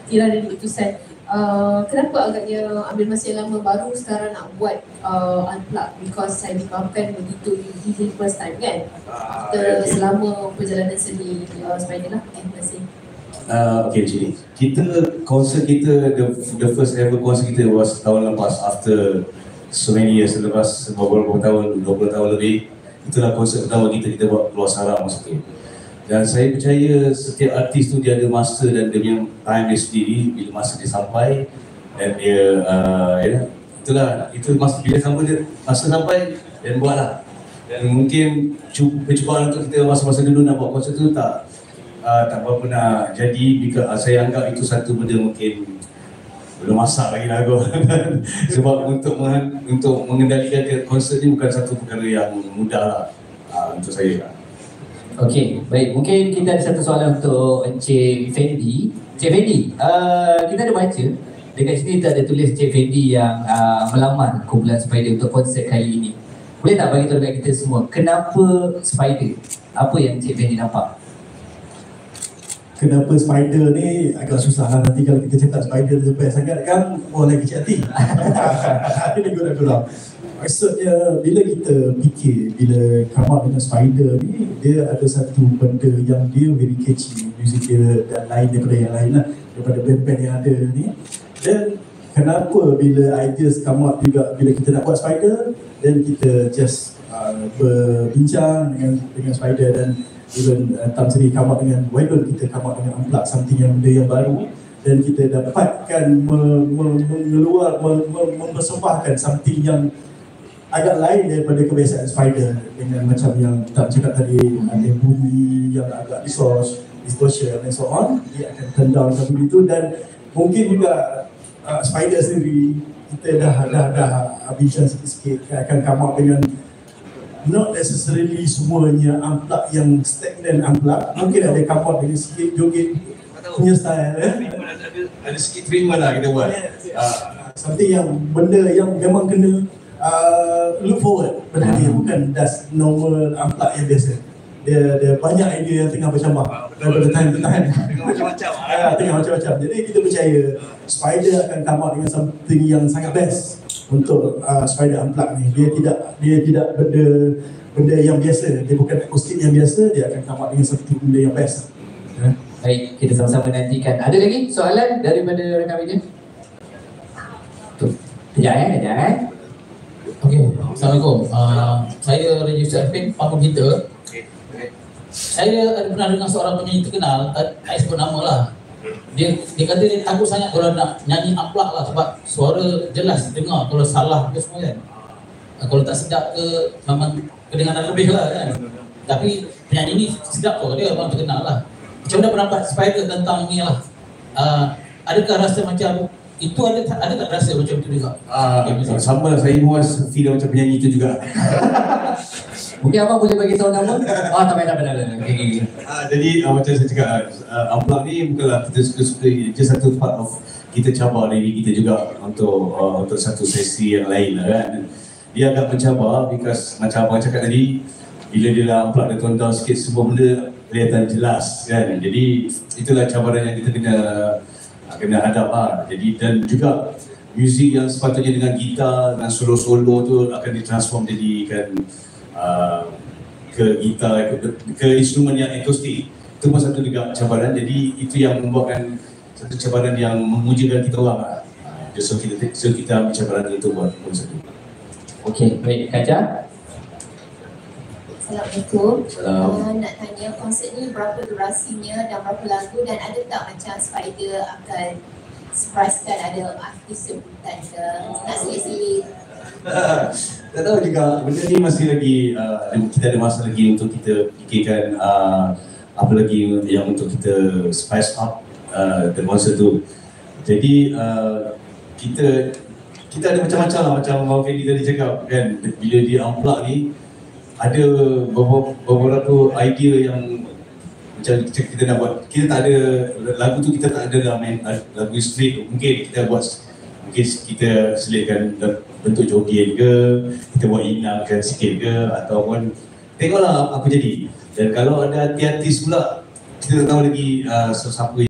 Tira dan Utusan. Kenapa agaknya ambil masa yang lama baru sekarang nak buat Unplugged? Because saya dipahamkan begitu ini first time kan? Kita selama perjalanan seni Spider lah. Terima kasih. Okay, macam ni. Konsert kita, the first ever konsert kita was tahun lepas, after so many years, selepas beberapa tahun, 20 tahun lebih. Itulah konsert pertama kita buat keluar sarang masa tu. Dan saya percaya setiap artis tu dia ada masa dan dia punya time dia sendiri. Bila masa dia sampai dan dia itu masa bila masa sampai dan buatlah. Dan mungkin percubaan untuk kita masa-masa dulu nak buat konsert tu tak berapa nak jadi. Saya anggap itu satu benda mungkin belum masak lagi lagu. Sebab untuk mengendalikan konsert ni bukan satu perkara yang mudah lah untuk saya. Okey, baik. Mungkin kita ada satu soalan untuk Encik Fendi. Encik Fendi, kita ada baca dekat sini kita ada tulis Encik Fendi yang melamar kumpulan Spider untuk konsert kali ini. Boleh tak bagi tahu dekat kita semua, kenapa Spider? Apa yang Encik Fendi nampak? Kenapa Spider ni agak susah lah. Nanti kalau kita cakap Spider the best sangat kan, orang lain kecil hati. Ini gurau-gurau. Maksudnya bila kita fikir, bila come out dengan Spider ni, dia ada satu benda yang dia very catchy, music dia dan lain daripada yang lain lah, daripada band-band yang ada ni. Dan kenapa bila ideas come out juga, bila kita nak buat Spider, dan kita just berbincang dengan Spider dan even Tam sendiri come out dengan, why don't kita come out dengan Unplugged, something yang benda yang baru, dan kita dapatkan mempersembahkan something yang agak lain daripada kebiasaan Spider, dengan macam yang Tam cakap tadi, ada bunyi yang agak distortion and so on. Dia akan turn down sampai itu, dan mungkin juga Spider sendiri kita dah bincang sikit-sikit akan come out dengan not necessarily semuanya Unplugged yang stagnan Unplugged. Mungkin ada come out dengan sikit joget punya style, ada sikit treatment lah kita buat. Something yang benda yang memang kena look forward pada dia, bukan just normal Unplugged yang biasa. Dia banyak idea yang tengah bercambah daripada time to time. Tengah macam-macam. Jadi kita percaya Spider akan come out dengan something yang sangat best untuk Spider Unplugged ni. Dia tidak benda yang biasa. Dia bukan akustik yang biasa. Dia akan come out dengan satu benda yang best. Baik, kita sama-sama nantikan. Ada lagi soalan daripada rakan media? Tu. Kejap. Okey, Assalamualaikum. Saya Raja Yusuf Arifin, panggung kita. Saya ada pernah dengar seorang penyanyi terkenal, tak sebut nama lah. Dia kata dia takut sangat kalau nak nyanyi Unplugged lah, sebab suara jelas dengar, kalau salah ke semua kan. Kalau tak sedap ke, memang kedengaran lebih lah kan. Tapi penyanyi ni sedap tu, dia orang terkenal lah. Macam mana pendapat Spider tentang ni lah? Adakah rasa macam itu, ada tak rasa macam tu juga? Sama, saya pun feel macam penyanyi tu juga. Mungkin abang boleh bagi tahu nama? Tak payah. Okay. Jadi macam saya cakap, Unplugged ni bukanlah kita suka-suka, just satu part of kita cabar diri kita juga untuk satu sesi yang lain lah kan. Dia agak mencabar because macam abang cakap tadi, bila dia dah Unplugged, dia tone down sikit, semua benda kelihatan jelas kan. Jadi itulah cabaran yang kita kena hadap lah. Jadi dan juga muzik yang sepatutnya dengan gitar, dengan solo-solo tu akan ditransform jadikan ke gitar, ke instrumen yang akustik. Itu pun satu juga cabaran. Jadi itu yang membuatkan satu cabaran yang memujakan kita orang lah. So kita ambil cabaran itu buat konsert itu. Okey, baik. Kaja? Assalamualaikum. Nak tanya, konsert ni berapa durasinya dan berapa lagu, dan ada tak macam Spider akan surprisekan ada artis sebutan ke, nak selit-selit? Tak tahu juga, benda ni masih lagi kita ada masa lagi untuk kita fikirkan apa lagi yang untuk kita spice up the concert tu. Jadi kita ada macam-macam lah, macam Abang Fendi tadi cakap kan, bila dia Unplugged ni ada beberapa idea yang macam kita nak buat. Kita tak ada lagu tu, kita tak ada dalam lagu straight. Mungkin kita buat, mungkin kita selitkan bentuk joget ke, kita buat inangkan sikit ke, ataupun tengoklah apa jadi. Dan kalau ada artis pula, kita tak tahu lagi siapa